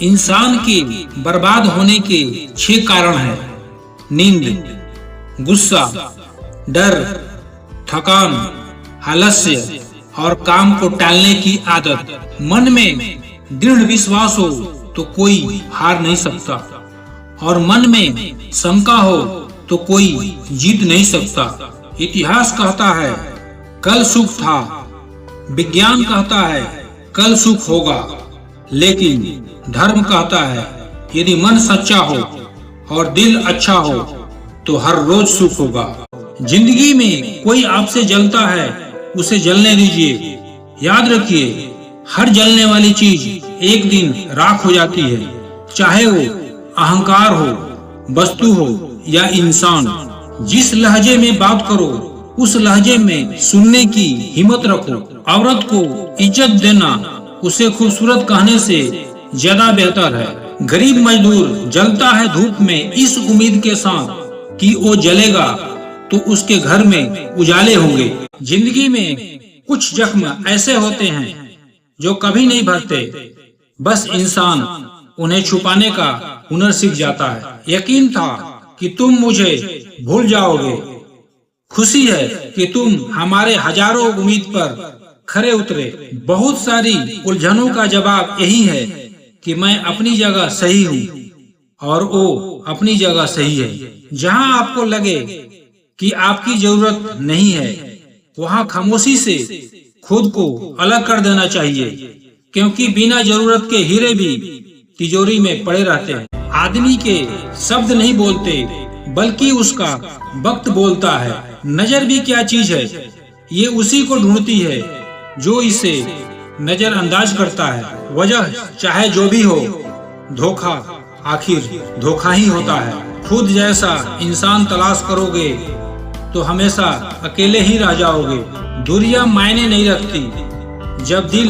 इंसान के बर्बाद होने के 6 कारण हैं। नींद, गुस्सा, डर, थकान, आलस्य और काम को टालने की आदत। मन में दृढ़ विश्वास हो तो कोई हार नहीं सकता और मन में शंका हो तो कोई जीत नहीं सकता। इतिहास कहता है कल सुख था, विज्ञान कहता है कल सुख होगा, लेकिन धर्म कहता है यदि मन सच्चा हो और दिल अच्छा हो तो हर रोज सुख होगा। जिंदगी में कोई आपसे जलता है उसे जलने दीजिए। याद रखिए हर जलने वाली चीज एक दिन राख हो जाती है, चाहे वो अहंकार हो, वस्तु हो या इंसान। जिस लहजे में बात करो उस लहजे में सुनने की हिम्मत रखो। औरत को इज्जत देना उसे खूबसूरत कहने से ज्यादा बेहतर है। गरीब मजदूर जलता है धूप में इस उम्मीद के साथ कि वो जलेगा तो उसके घर में उजाले होंगे। जिंदगी में कुछ जख्म ऐसे होते हैं जो कभी नहीं भरते, बस इंसान उन्हें छुपाने का हुनर सीख जाता है। यकीन था कि तुम मुझे भूल जाओगे, खुशी है कि तुम हमारे हजारों उम्मीद पर खरे उतरे। बहुत सारी उलझनों का जवाब यही है कि मैं अपनी जगह सही हूँ और वो अपनी जगह सही है। जहाँ आपको लगे कि आपकी जरूरत नहीं है वहाँ खामोशी से खुद को अलग कर देना चाहिए, क्योंकि बिना जरूरत के हीरे भी तिजोरी में पड़े रहते हैं। आदमी के शब्द नहीं बोलते बल्कि उसका वक्त बोलता है। नजर भी क्या चीज है, ये उसी को ढूंढती है जो इसे नजरअंदाज करता है। वजह चाहे जो भी हो, धोखा आखिर धोखा ही होता है। खुद जैसा इंसान तलाश करोगे तो हमेशा अकेले ही रह जाओगे। दूरियां मायने नहीं रखती। जब दिल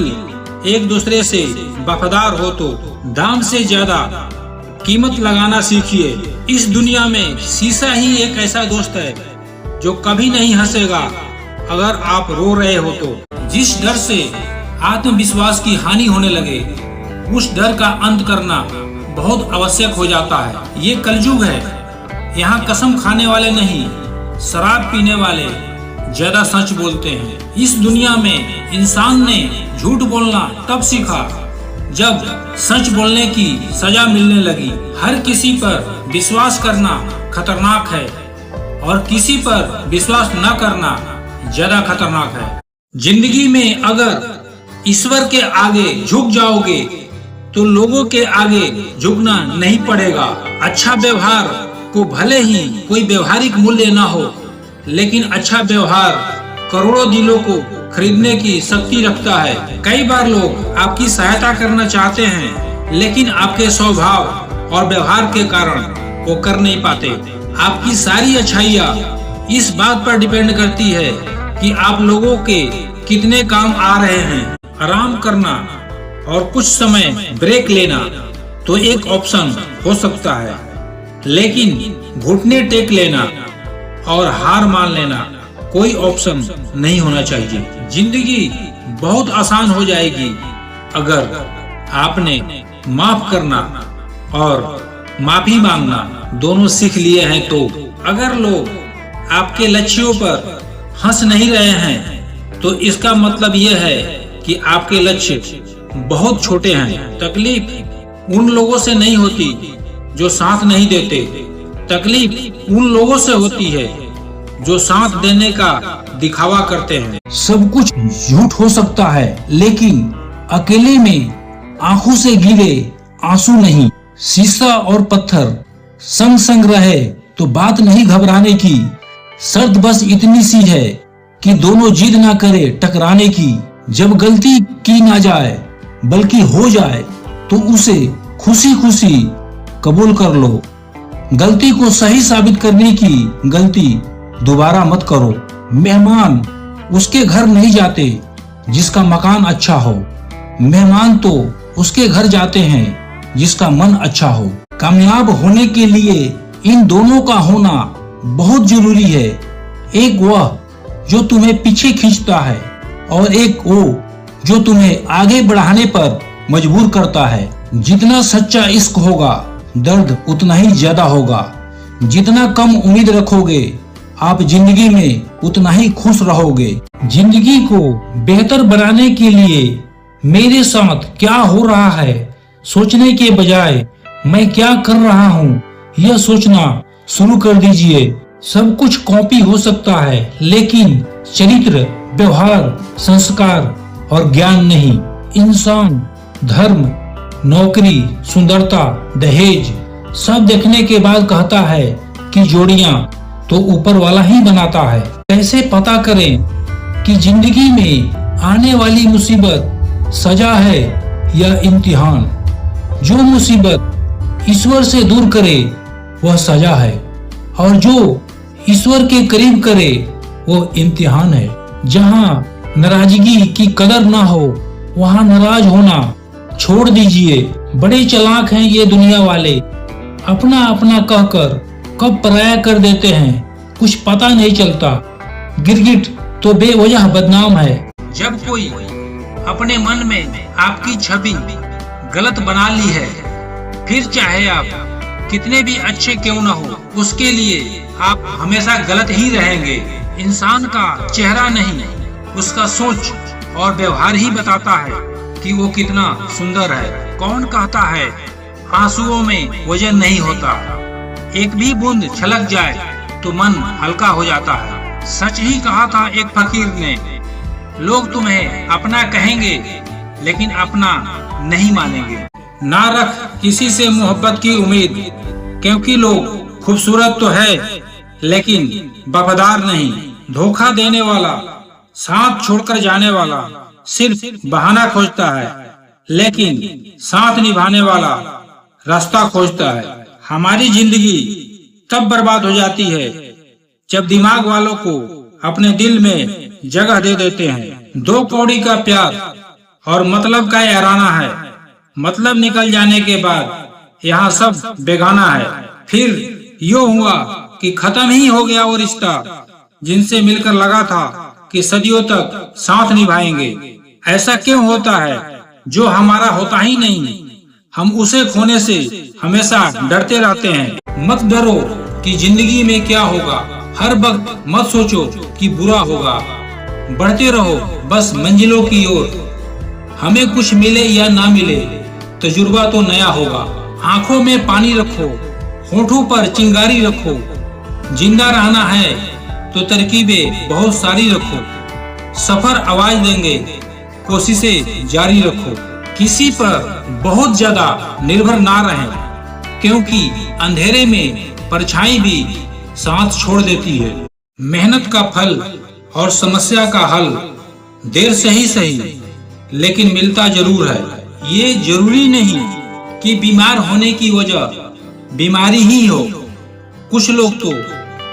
एक दूसरे से वफादार हो तो दाम से ज्यादा कीमत लगाना सीखिए। इस दुनिया में शीशा ही एक ऐसा दोस्त है जो कभी नहीं हंसेगा अगर आप रो रहे हो तो। जिस डर से आत्मविश्वास की हानि होने लगे उस डर का अंत करना बहुत आवश्यक हो जाता है। ये कलयुग है, यहाँ कसम खाने वाले नहीं, शराब पीने वाले ज्यादा सच बोलते हैं। इस दुनिया में इंसान ने झूठ बोलना तब सीखा जब सच बोलने की सजा मिलने लगी। हर किसी पर विश्वास करना खतरनाक है और किसी पर विश्वास न करना ज्यादा खतरनाक है। जिंदगी में अगर ईश्वर के आगे झुक जाओगे तो लोगों के आगे झुकना नहीं पड़ेगा। अच्छा व्यवहार को भले ही कोई व्यवहारिक मूल्य न हो, लेकिन अच्छा व्यवहार करोड़ों दिलों को खरीदने की शक्ति रखता है। कई बार लोग आपकी सहायता करना चाहते हैं, लेकिन आपके स्वभाव और व्यवहार के कारण वो कर नहीं पाते। आपकी सारी अच्छाइयाँ इस बात पर डिपेंड करती है कि आप लोगों के कितने काम आ रहे हैं। आराम करना और कुछ समय ब्रेक लेना तो एक ऑप्शन हो सकता है, लेकिन घुटने टेक लेना और हार मान लेना कोई ऑप्शन नहीं होना चाहिए। जिंदगी बहुत आसान हो जाएगी अगर आपने माफ करना और माफी मांगना दोनों सीख लिए हैं तो। अगर लोग आपके लक्ष्यों पर हंस नहीं रहे हैं तो इसका मतलब यह है कि आपके लक्ष्य बहुत छोटे हैं। तकलीफ उन लोगों से नहीं होती जो साथ नहीं देते, तकलीफ उन लोगों से होती है जो साथ देने का दिखावा करते हैं। सब कुछ झूठ हो सकता है, लेकिन अकेले में आंखों से गिरे आंसू नहीं। शीशा और पत्थर संग संग रहे तो बात नहीं घबराने की। शर्त बस इतनी सी है कि दोनों जिद ना करे टकराने की। जब गलती की ना जाए बल्कि हो जाए तो उसे खुशी खुशी कबूल कर लो। गलती को सही साबित करने की गलती दोबारा मत करो। मेहमान उसके घर नहीं जाते जिसका मकान अच्छा हो, मेहमान तो उसके घर जाते हैं जिसका मन अच्छा हो। कामयाब होने के लिए इन दोनों का होना बहुत जरूरी है। एक वह जो तुम्हें पीछे खींचता है और एक वो जो तुम्हें आगे बढ़ाने पर मजबूर करता है। जितना सच्चा इश्क होगा दर्द उतना ही ज्यादा होगा। जितना कम उम्मीद रखोगे आप जिंदगी में उतना ही खुश रहोगे। जिंदगी को बेहतर बनाने के लिए मेरे साथ क्या हो रहा है सोचने के बजाय मैं क्या कर रहा हूँ यह सोचना शुरू कर दीजिए। सब कुछ कॉपी हो सकता है लेकिन चरित्र, व्यवहार, संस्कार और ज्ञान नहीं। इंसान धर्म, नौकरी, सुंदरता, दहेज सब देखने के बाद कहता है कि जोड़ियां तो ऊपर वाला ही बनाता है। कैसे पता करें कि जिंदगी में आने वाली मुसीबत सजा है या इम्तिहान? जो मुसीबत ईश्वर से दूर करे वह सजा है और जो ईश्वर के करीब करे वो इम्तिहान है। जहाँ नाराजगी की कदर ना हो वहाँ नाराज होना छोड़ दीजिए। बड़े चालाक हैं ये दुनिया वाले, अपना अपना कहकर कब पराया कर देते हैं कुछ पता नहीं चलता। गिरगिट तो बेवजह बदनाम है। जब कोई अपने मन में आपकी छवि गलत बना ली है फिर चाहे आप कितने भी अच्छे क्यों न हो उसके लिए आप हमेशा गलत ही रहेंगे। इंसान का चेहरा नहीं उसका सोच और व्यवहार ही बताता है कि वो कितना सुंदर है। कौन कहता है आंसुओं में वजन नहीं होता? एक भी बूंद छलक जाए तो मन हल्का हो जाता है। सच ही कहा था एक फकीर ने, लोग तुम्हें अपना कहेंगे लेकिन अपना नहीं मानेंगे। ना रख किसी से मोहब्बत की उम्मीद, क्योंकि लोग खूबसूरत तो है लेकिन वफादार नहीं। धोखा देने वाला, साथ छोड़कर जाने वाला सिर्फ बहाना खोजता है लेकिन साथ निभाने वाला रास्ता खोजता है। हमारी जिंदगी तब बर्बाद हो जाती है जब दिमाग वालों को अपने दिल में जगह दे देते हैं। दो कौड़ी का प्यार और मतलब का याराना है। मतलब निकल जाने के बाद यहाँ सब बेगाना है। फिर यो हुआ कि खत्म ही हो गया वो रिश्ता जिनसे मिलकर लगा था कि सदियों तक साथ निभाएंगे। ऐसा क्यों होता है जो हमारा होता ही नहीं? हम उसे खोने से हमेशा डरते रहते हैं। मत डरो कि जिंदगी में क्या होगा, हर वक्त मत सोचो कि बुरा होगा। बढ़ते रहो बस मंजिलों की ओर। हमें कुछ मिले या ना मिले तजुर्बा तो नया होगा। आंखों में पानी रखो, होठों पर चिंगारी रखो। जिंदा रहना है तो तरकीबें बहुत सारी रखो। सफर आवाज देंगे, कोशिशें जारी रखो। किसी पर बहुत ज्यादा निर्भर ना रहें, क्योंकि अंधेरे में परछाई भी साथ छोड़ देती है। मेहनत का फल और समस्या का हल देर से ही सही लेकिन मिलता जरूर है। ये जरूरी नहीं कि बीमार होने की वजह बीमारी ही हो। कुछ लोग तो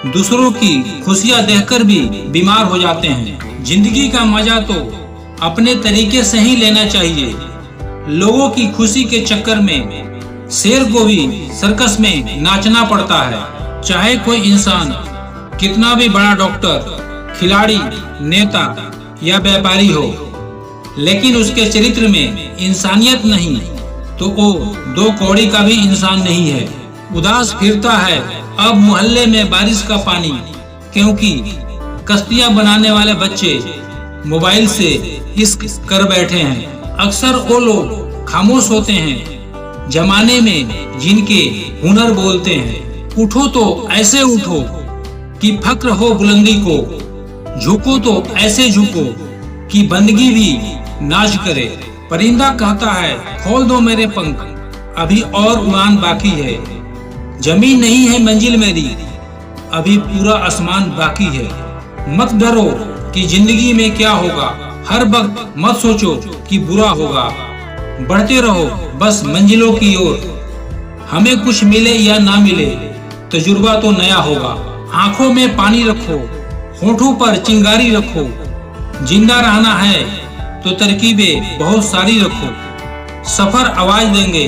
दूसरों की खुशियां देखकर भी बीमार हो जाते हैं। जिंदगी का मजा तो अपने तरीके से ही लेना चाहिए। लोगों की खुशी के चक्कर में शेर को भी सर्कस में नाचना पड़ता है। चाहे कोई इंसान कितना भी बड़ा डॉक्टर, खिलाड़ी, नेता या व्यापारी हो, लेकिन उसके चरित्र में इंसानियत नहीं तो वो दो कौड़ी का भी इंसान नहीं है। उदास फिरता है अब मोहल्ले में बारिश का पानी, क्योंकि कश्तियां बनाने वाले बच्चे मोबाइल से इश्क कर बैठे हैं। अक्सर वो लोग खामोश होते हैं जमाने में जिनके हुनर बोलते हैं। उठो तो ऐसे उठो कि फक्र हो बुलंदी को, झुको तो ऐसे झुको कि बंदगी भी नाच करे। परिंदा कहता है खोल दो मेरे पंख, अभी और उड़ान बाकी है। जमीन नहीं है मंजिल मेरी, अभी पूरा आसमान बाकी है। मत डरो कि जिंदगी में क्या होगा, हर वक्त मत सोचो कि बुरा होगा। बढ़ते रहो बस मंजिलों की ओर। हमें कुछ मिले या ना मिले तजुर्बा तो नया होगा। आंखों में पानी रखो, होठों पर चिंगारी रखो। जिंदा रहना है तो तरकीबें बहुत सारी रखो। सफर आवाज देंगे,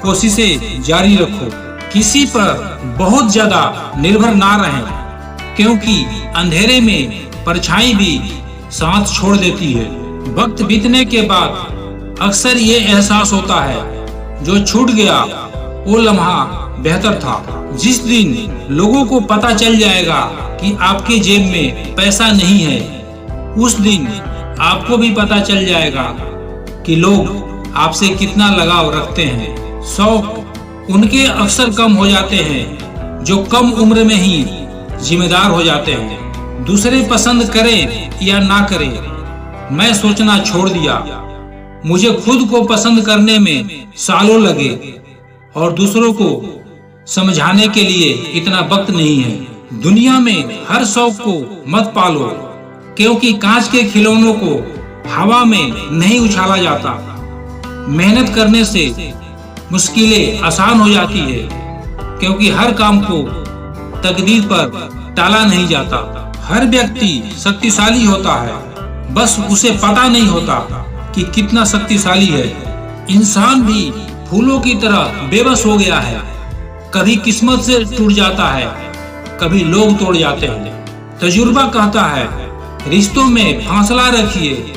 कोशिशें जारी रखो। किसी पर बहुत ज्यादा निर्भर ना रहें, क्योंकि अंधेरे में परछाई भी साथ छोड़ देती है। वक्त बीतने के बाद अक्सर ये एहसास होता है जो छूट गया वो लम्हा बेहतर था। जिस दिन लोगों को पता चल जाएगा कि आपके जेब में पैसा नहीं है, उस दिन आपको भी पता चल जाएगा कि लोग आपसे कितना लगाव रखते हैं। शौक उनके अक्सर कम हो जाते हैं जो कम उम्र में ही जिम्मेदार हो जाते हैं। दूसरे पसंद करें या ना करें, मैं सोचना छोड़ दिया। मुझे खुद को पसंद करने में सालों लगे और दूसरों को समझाने के लिए इतना वक्त नहीं है। दुनिया में हर शौक को मत पालो, क्योंकि कांच के खिलौनों को हवा में नहीं उछाला जाता। मेहनत करने से मुश्किलें आसान हो जाती है, क्योंकि हर काम को तकदीर पर टाला नहीं जाता। हर व्यक्ति शक्तिशाली होता है, बस उसे पता नहीं होता कि कितना शक्तिशाली है। इंसान भी फूलों की तरह बेबस हो गया है, कभी किस्मत से टूट जाता है, कभी लोग तोड़ जाते हैं। तजुर्बा कहता है, रिश्तों में फासला रखिए,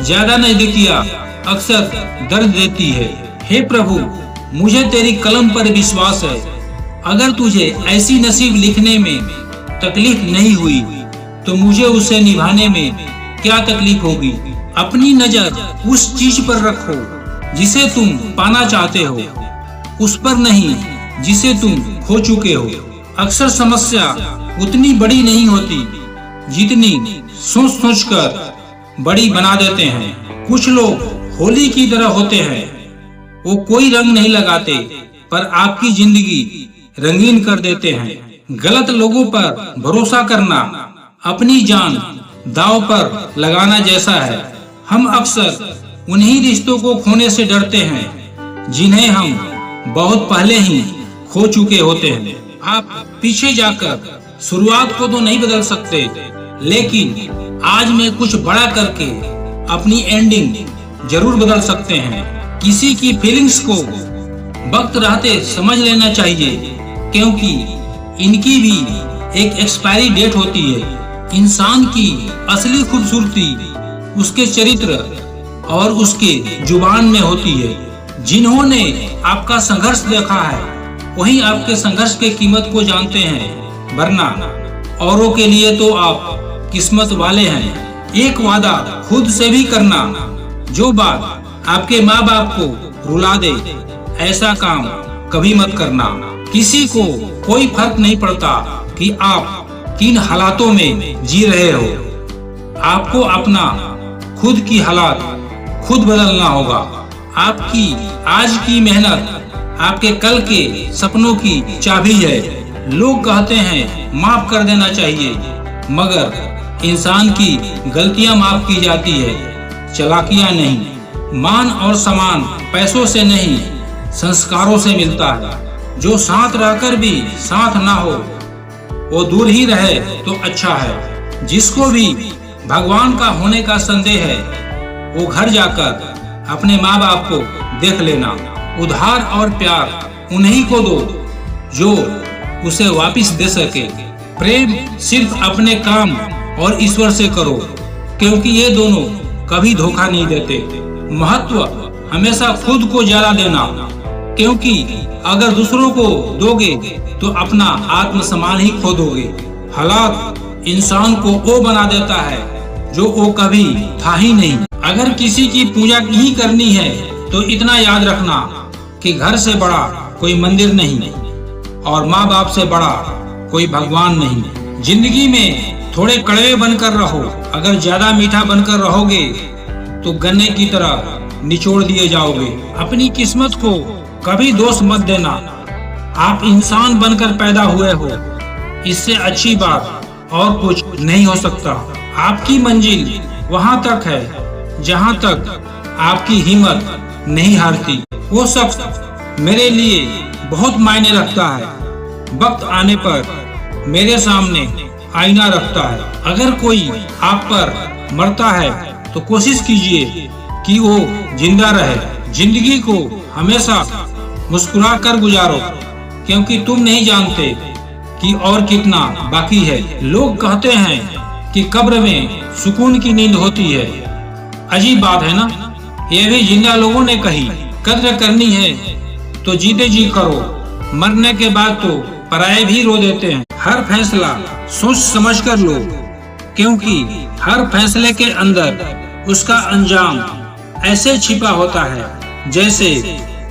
ज्यादा नजदीकियां अक्सर दर्द देती है। हे प्रभु, मुझे तेरी कलम पर विश्वास है। अगर तुझे ऐसी नसीब लिखने में तकलीफ नहीं हुई तो मुझे उसे निभाने में क्या तकलीफ होगी। अपनी नजर उस चीज पर रखो जिसे तुम पाना चाहते हो, उस पर नहीं जिसे तुम खो चुके हो। अक्सर समस्या उतनी बड़ी नहीं होती जितनी सोच सोच कर बड़ी बना देते हैं। कुछ लोग होली की तरह होते हैं, वो कोई रंग नहीं लगाते पर आपकी जिंदगी रंगीन कर देते हैं। गलत लोगों पर भरोसा करना अपनी जान दांव पर लगाना जैसा है। हम अक्सर उन्हीं रिश्तों को खोने से डरते हैं जिन्हें हम बहुत पहले ही खो चुके होते हैं। आप पीछे जाकर शुरुआत को तो नहीं बदल सकते, लेकिन आज में कुछ बड़ा करके अपनी एंडिंग जरूर बदल सकते हैं। किसी की फीलिंग्स को वक्त रहते समझ लेना चाहिए, क्योंकि इनकी भी एक एक्सपायरी डेट होती है। इंसान की असली खूबसूरती उसके चरित्र और उसके जुबान में होती है। जिन्होंने आपका संघर्ष देखा है वही आपके संघर्ष के कीमत को जानते हैं, वरना औरों के लिए तो आप किस्मत वाले हैं। एक वादा खुद से भी करना, जो बात आपके माँ बाप को रुला दे, ऐसा काम कभी मत करना। किसी को कोई फर्क नहीं पड़ता कि आप किन हालातों में जी रहे हो। आपको अपना खुद की हालात खुद बदलना होगा। आपकी आज की मेहनत आपके कल के सपनों की चाबी है। लोग कहते हैं माफ कर देना चाहिए, मगर इंसान की गलतियां माफ की जाती है, चालाकियां नहीं। मान और सम्मान पैसों से नहीं, संस्कारों से मिलता है। जो साथ रहकर भी साथ ना हो, वो दूर ही रहे तो अच्छा है। जिसको भी भगवान का होने का संदेह है, वो घर जाकर अपने माँ बाप को देख लेना। उधार और प्यार उन्हीं को दो जो उसे वापस दे सके। प्रेम सिर्फ अपने काम और ईश्वर से करो, क्योंकि ये दोनों कभी धोखा नहीं देते। महत्व हमेशा खुद को ज्यादा देना, क्योंकि अगर दूसरों को दोगे तो अपना आत्मसम्मान ही खो दोगे। हालात इंसान को वो बना देता है जो वो कभी था ही नहीं। अगर किसी की पूजा नहीं करनी है तो इतना याद रखना कि घर से बड़ा कोई मंदिर नहीं और माँ बाप से बड़ा कोई भगवान नहीं। जिंदगी में थोड़े कड़वे बनकर रहो। अगर ज्यादा मीठा बनकर रहोगे तो गन्ने की तरह निचोड़ दिए जाओगे। अपनी किस्मत को कभी दोष मत देना। आप इंसान बनकर पैदा हुए हो, इससे अच्छी बात और कुछ नहीं हो सकता। आपकी मंजिल वहां तक है जहां तक आपकी हिम्मत नहीं हारती। वो शख्स मेरे लिए बहुत मायने रखता है। वक्त आने पर मेरे सामने आईना रखता है। अगर कोई आप पर मरता है तो कोशिश कीजिए कि वो जिंदा रहे। जिंदगी को हमेशा मुस्कुरा कर गुजारो, क्योंकि तुम नहीं जानते कि और कितना बाकी है। लोग कहते हैं कि कब्र में सुकून की नींद होती है। अजीब बात है ना, ये भी जिंदा लोगों ने कही। कद्र करनी है तो जीते जी करो, मरने के बाद तो पराये भी रो देते हैं। हर फैसला सोच समझ कर लो, क्योंकि हर फैसले के अंदर उसका अंजाम ऐसे छिपा होता है जैसे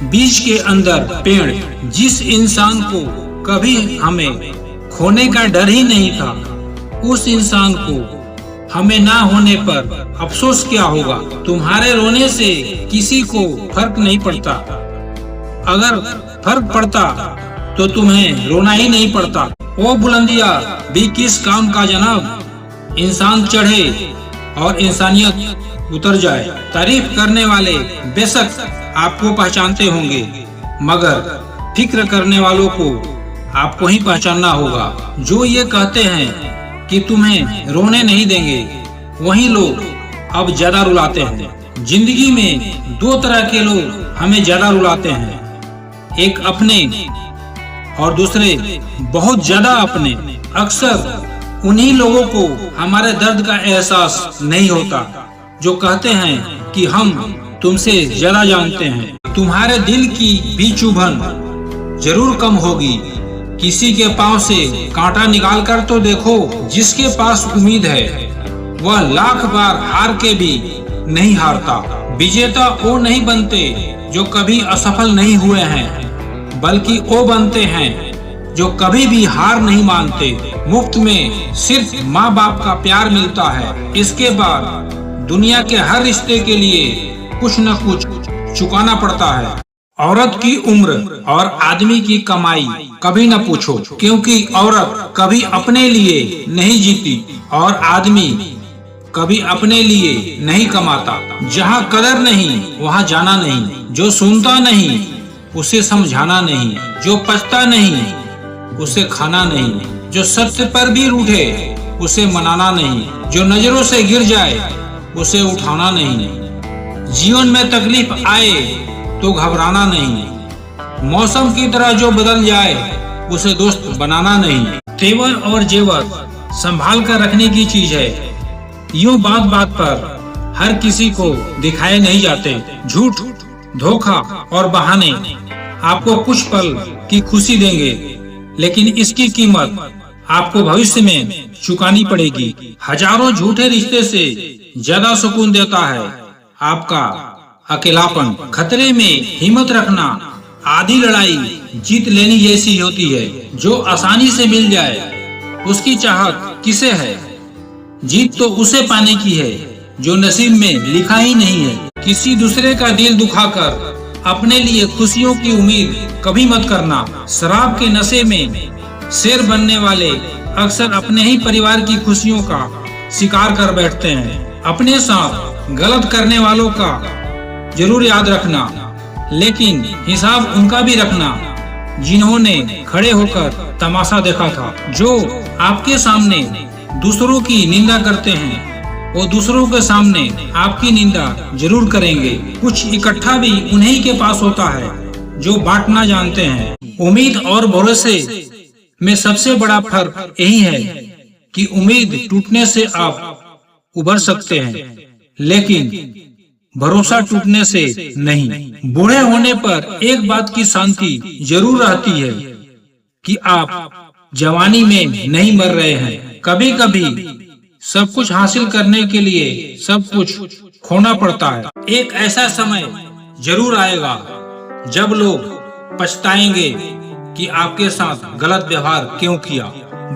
बीज के अंदर पेड़। जिस इंसान को कभी हमें खोने का डर ही नहीं था, उस इंसान को हमें ना होने पर अफसोस क्या होगा। तुम्हारे रोने से किसी को फर्क नहीं पड़ता, अगर फर्क पड़ता तो तुम्हें रोना ही नहीं पड़ता। ओ बुलंदिया भी किस काम का जनाब, इंसान चढ़े और इंसानियत उतर जाए। तारीफ करने वाले बेशक आपको पहचानते होंगे, मगर फिक्र करने वालों को आपको ही पहचानना होगा। जो ये कहते हैं कि तुम्हें रोने नहीं देंगे, वही लोग अब ज्यादा रुलाते हैं। जिंदगी में दो तरह के लोग हमें ज्यादा रुलाते हैं, एक अपने और दूसरे बहुत ज्यादा अपने। अक्सर उन्हीं लोगों को हमारे दर्द का एहसास नहीं होता जो कहते हैं कि हम तुमसे ज्यादा जानते हैं। तुम्हारे दिल की भी चुभन जरूर कम होगी। किसी के पांव से कांटा निकाल कर तो देखो। जिसके पास उम्मीद है वह लाख बार हार के भी नहीं हारता। विजेता वो नहीं बनते जो कभी असफल नहीं हुए हैं, बल्कि वो बनते हैं जो कभी भी हार नहीं मानते। मुफ्त में सिर्फ माँ बाप का प्यार मिलता है, इसके बाद दुनिया के हर रिश्ते के लिए कुछ न कुछ चुकाना पड़ता है। औरत की उम्र और आदमी की कमाई कभी न पूछो, क्योंकि औरत कभी अपने लिए नहीं जीती और आदमी कभी अपने लिए नहीं कमाता। जहाँ कदर नहीं वहाँ जाना नहीं, जो सुनता नहीं उसे समझाना नहीं, जो पछता नहीं उसे खाना नहीं, जो सत्य पर भी रूठे उसे मनाना नहीं, जो नजरों से गिर जाए उसे उठाना नहीं। जीवन में तकलीफ आए तो घबराना नहीं, मौसम की तरह जो बदल जाए उसे दोस्त बनाना नहीं। तेवर और जेवर संभाल कर रखने की चीज है, यूं बात बात पर हर किसी को दिखाए नहीं जाते। झूठ, धोखा और बहाने आपको कुछ पल की खुशी देंगे, लेकिन इसकी कीमत आपको भविष्य में चुकानी पड़ेगी। हजारों झूठे रिश्ते से ज्यादा सुकून देता है आपका अकेलापन। खतरे में हिम्मत रखना आधी लड़ाई जीत लेनी जैसी होती है। जो आसानी से मिल जाए उसकी चाहत किसे है? जीत तो उसे पाने की है जो नसीब में लिखा ही नहीं है। किसी दूसरे का दिल दुखाकर अपने लिए खुशियों की उम्मीद कभी मत करना। शराब के नशे में शेर बनने वाले अक्सर अपने ही परिवार की खुशियों का शिकार कर बैठते हैं। अपने साथ गलत करने वालों का जरूर याद रखना, लेकिन हिसाब उनका भी रखना जिन्होंने खड़े होकर तमाशा देखा था। जो आपके सामने दूसरों की निंदा करते हैं वो दूसरों के सामने आपकी निंदा जरूर करेंगे। कुछ इकट्ठा भी उन्हीं के पास होता है जो बांटना जानते हैं। उम्मीद और भरोसे में सबसे बड़ा फर्क यही है कि उम्मीद टूटने से आप उबर सकते हैं, लेकिन भरोसा टूटने से नहीं। बूढ़े होने पर एक बात की शांति जरूर रहती है कि आप जवानी में नहीं मर रहे हैं। कभी कभी सब कुछ हासिल करने के लिए सब कुछ खोना पड़ता है। एक ऐसा समय जरूर आएगा जब लोग पछताएंगे कि आपके साथ गलत व्यवहार क्यों किया।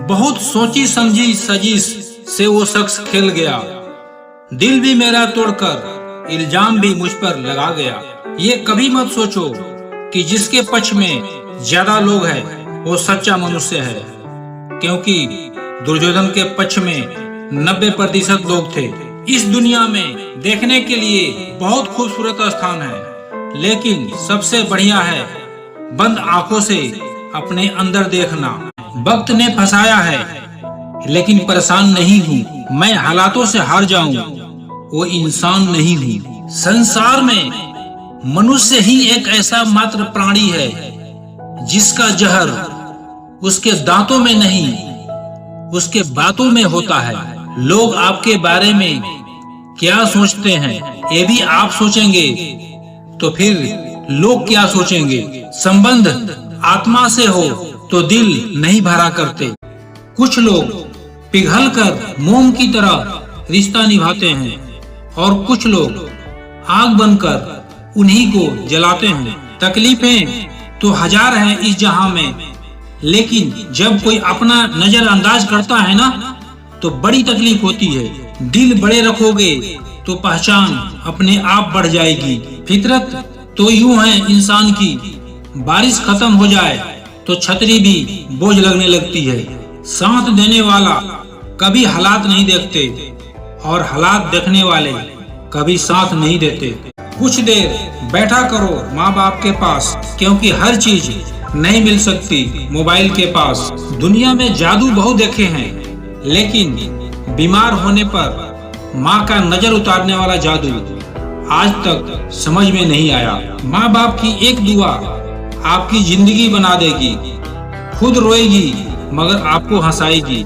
बहुत सोची समझी साजिश से वो शख्स खेल गया, दिल भी मेरा तोड़कर इल्जाम भी मुझ पर लगा गया। ये कभी मत सोचो कि जिसके पक्ष में ज्यादा लोग हैं वो सच्चा मनुष्य है, क्योंकि दुर्योधन के पक्ष में 90% लोग थे। इस दुनिया में देखने के लिए बहुत खूबसूरत स्थान है, लेकिन सबसे बढ़िया है बंद आंखों से अपने अंदर देखना। वक्त ने फंसाया है, लेकिन परेशान नहीं हूँ। मैं हालातों से हार जाऊं, वो इंसान नहीं हूँ। संसार में मनुष्य ही एक ऐसा मात्र प्राणी है जिसका जहर उसके दांतों में नहीं, उसके बातों में होता है। लोग आपके बारे में क्या सोचते हैं ये भी आप सोचेंगे तो फिर लोग क्या सोचेंगे। संबंध आत्मा से हो तो दिल नहीं भरा करते। कुछ लोग पिघलकर मोम की तरह रिश्ता निभाते हैं और कुछ लोग आग बनकर उन्हीं को जलाते हैं। तकलीफें तो हजार हैं इस जहां में, लेकिन जब कोई अपना नजरअंदाज करता है ना तो बड़ी तकलीफ होती है। दिल बड़े रखोगे तो पहचान अपने आप बढ़ जाएगी। फितरत तो यूं है इंसान की, बारिश खत्म हो जाए तो छतरी भी बोझ लगने लगती है। साथ देने वाला कभी हालात नहीं देखते और हालात देखने वाले कभी साथ नहीं देते। कुछ देर बैठा करो माँ बाप के पास, क्योंकि हर चीज नहीं मिल सकती मोबाइल के पास। दुनिया में जादू बहुत देखे हैं, लेकिन बीमार होने पर माँ का नजर उतारने वाला जादू आज तक समझ में नहीं आया। माँ बाप की एक दुआ आपकी जिंदगी बना देगी। खुद रोएगी मगर आपको हंसाएगी।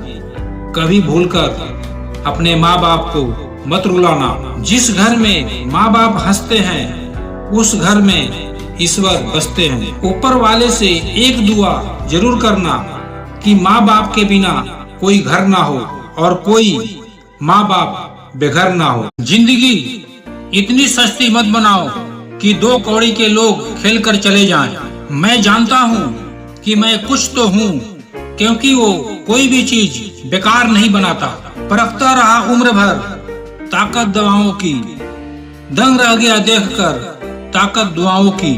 कभी भूलकर अपने माँ बाप को मत रुलाना। जिस घर में माँ बाप हंसते हैं उस घर में ईश्वर बसते हैं। ऊपर वाले से एक दुआ जरूर करना कि माँ बाप के बिना कोई घर ना हो और कोई माँ बाप बेघर ना हो। जिंदगी इतनी सस्ती मत बनाओ कि 2 कौड़ी के लोग खेल कर चले जाएं। मैं जानता हूँ कि मैं कुछ तो हूँ, क्योंकि वो कोई भी चीज बेकार नहीं बनाता। परखता रहा उम्र भर ताकत दवाओं की, दंग रह गया देखकर ताकत दुआओं की।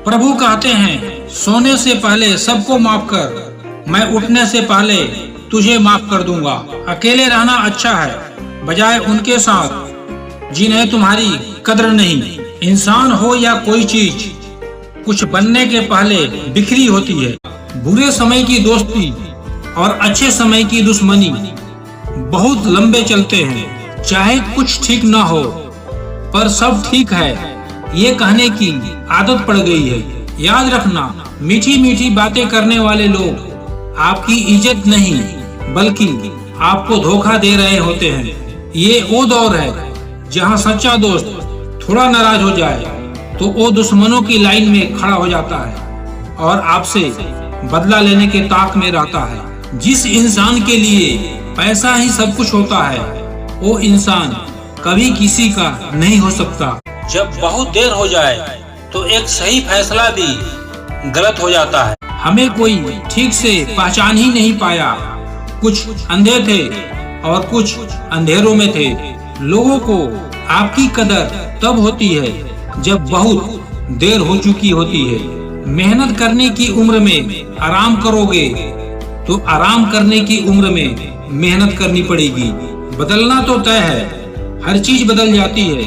प्रभु कहते हैं सोने से पहले सबको माफ कर, मैं उठने से पहले तुझे माफ कर दूंगा। अकेले रहना अच्छा है बजाय उनके साथ जिन्हें तुम्हारी कद्र नहीं। इंसान हो या कोई चीज, कुछ बनने के पहले बिखरी होती है। बुरे समय की दोस्ती और अच्छे समय की दुश्मनी बहुत लंबे चलते हैं। चाहे कुछ ठीक ना हो पर सब ठीक है ये कहने की आदत पड़ गई है। याद रखना, मीठी मीठी बातें करने वाले लोग आपकी इज्जत नहीं बल्कि आपको धोखा दे रहे होते हैं। ये वो दौर है जहां सच्चा दोस्त थोड़ा नाराज हो जाए तो वो दुश्मनों की लाइन में खड़ा हो जाता है और आपसे बदला लेने के ताक में रहता है। जिस इंसान के लिए पैसा ही सब कुछ होता है वो इंसान कभी किसी का नहीं हो सकता। जब बहुत देर हो जाए तो एक सही फैसला भी गलत हो जाता है। हमें कोई ठीक से पहचान ही नहीं पाया। कुछ अंधे थे और कुछ अंधेरों में थे। लोगों को आपकी कदर तब होती है जब बहुत देर हो चुकी होती है। मेहनत करने की उम्र में आराम करोगे तो आराम करने की उम्र में मेहनत करनी पड़ेगी। बदलना तो तय है, हर चीज बदल जाती है।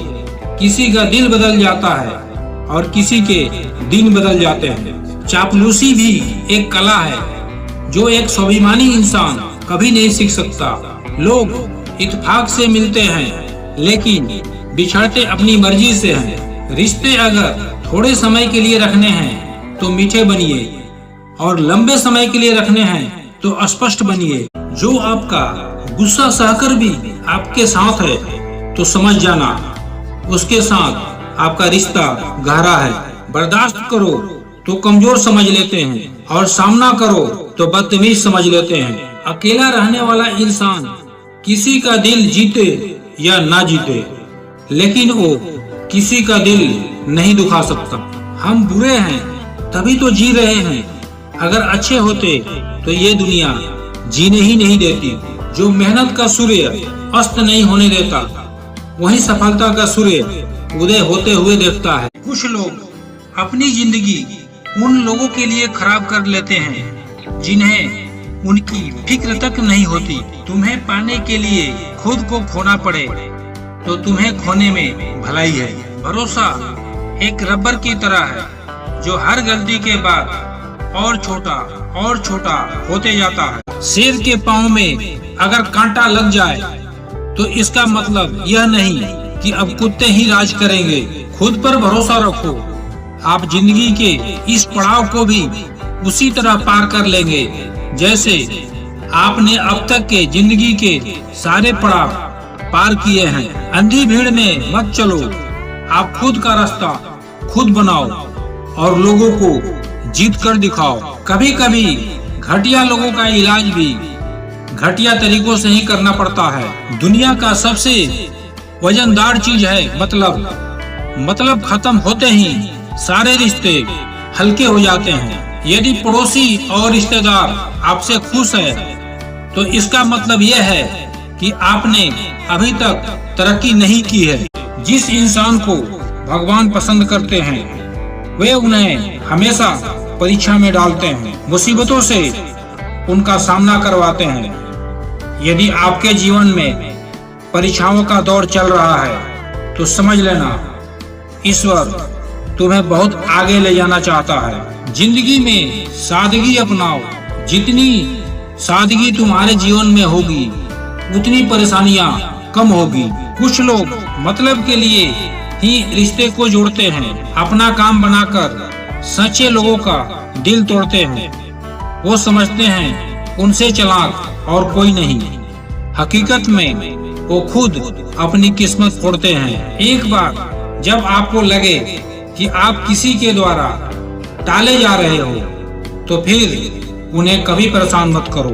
किसी का दिल बदल जाता है और किसी के दिन बदल जाते हैं। चापलूसी भी एक कला है जो एक स्वाभिमानी इंसान कभी नहीं सीख सकता। लोग इत्तेफाक से मिलते हैं लेकिन बिछड़ते अपनी मर्जी से हैं। रिश्ते अगर थोड़े समय के लिए रखने हैं तो मीठे बनिए और लंबे समय के लिए रखने हैं तो स्पष्ट बनिए। जो आपका गुस्सा सहकर भी आपके साथ है तो समझ जाना उसके साथ आपका रिश्ता गहरा है। बर्दाश्त करो तो कमजोर समझ लेते हैं और सामना करो तो बदतमीज समझ लेते हैं। अकेला रहने वाला इंसान किसी का दिल जीते या ना जीते, लेकिन वो किसी का दिल नहीं दुखा सकता। हम बुरे हैं तभी तो जी रहे हैं। अगर अच्छे होते तो ये दुनिया जीने ही नहीं देती। जो मेहनत का सूर्य अस्त नहीं होने देता वही सफलता का सूर्य उदय होते हुए देखता है। कुछ लोग अपनी जिंदगी उन लोगों के लिए खराब कर लेते हैं जिन्हें उनकी फिक्र तक नहीं होती। तुम्हें पाने के लिए खुद को खोना पड़े तो तुम्हें खोने में भलाई है। भरोसा एक रबर की तरह है जो हर गलती के बाद और छोटा होते जाता है। शेर के पाँव में अगर कांटा लग जाए तो इसका मतलब यह नहीं कि अब कुत्ते ही राज करेंगे। खुद पर भरोसा रखो, आप जिंदगी के इस पड़ाव को भी उसी तरह पार कर लेंगे जैसे आपने अब तक के जिंदगी के सारे पड़ाव पार किए हैं। अंधी भीड़ में मत चलो, आप खुद का रास्ता खुद बनाओ। और लोगों को जीत कर दिखाओ। कभी कभी घटिया लोगों का इलाज भी घटिया तरीकों से ही करना पड़ता है। दुनिया का सबसे वजनदार चीज है मतलब खत्म होते ही सारे रिश्ते हल्के हो जाते हैं। यदि पड़ोसी और रिश्तेदार आपसे खुश है तो इसका मतलब यह है कि आपने अभी तक तरक्की नहीं की है। जिस इंसान को भगवान पसंद करते हैं वे उन्हें हमेशा परीक्षा में डालते हैं, मुसीबतों से उनका सामना करवाते हैं। यदि आपके जीवन में परीक्षाओं का दौर चल रहा है तो समझ लेना ईश्वर तुम्हें बहुत आगे ले जाना चाहता है। जिंदगी में सादगी अपनाओ। जितनी सादगी तुम्हारे जीवन में होगी उतनी परेशानियां कम होगी। कुछ लोग मतलब के लिए ही रिश्ते को जोड़ते हैं, अपना काम बनाकर सच्चे लोगों का दिल तोड़ते हैं। वो समझते हैं उनसे चालाक और कोई नहीं। हकीकत में वो खुद अपनी किस्मत फोड़ते हैं। एक बार जब आपको लगे कि आप किसी के द्वारा टाले जा रहे हो तो फिर उन्हें कभी परेशान मत करो।